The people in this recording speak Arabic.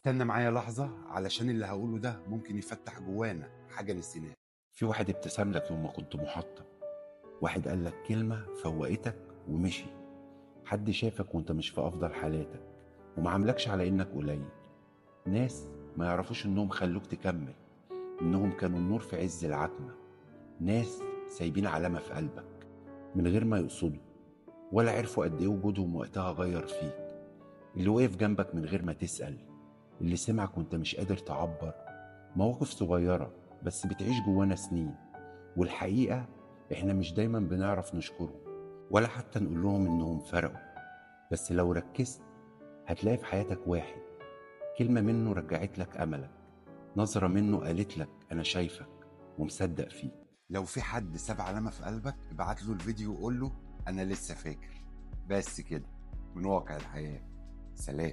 استنى معايا لحظة علشان اللي هقوله ده ممكن يفتح جوانا حاجة نسيناها. في واحد ابتسم لك يوم ما كنت محطم، واحد قال لك كلمة فوقتك ومشي، حد شافك وانت مش في أفضل حالاتك وما عاملكش على إنك قليل. ناس ما يعرفوش إنهم خلوك تكمل، إنهم كانوا النور في عز العتمة. ناس سايبين علامة في قلبك من غير ما يقصدوا، ولا عرفوا قد إيه وجودهم وقتها غير فيك. اللي وقف جنبك من غير ما تسأل، اللي سمعك وانت مش قادر تعبر. مواقف صغيرة بس بتعيش جوانا سنين، والحقيقة احنا مش دايما بنعرف نشكرهم ولا حتى نقول لهم انهم فرقوا. بس لو ركزت هتلاقي في حياتك واحد كلمة منه رجعت لك أملك، نظرة منه قالت لك أنا شايفك ومصدق فيك. لو في حد ساب علامة في قلبك ابعت له الفيديو وقول له أنا لسه فاكر. بس كده، من واقع الحياة. سلام.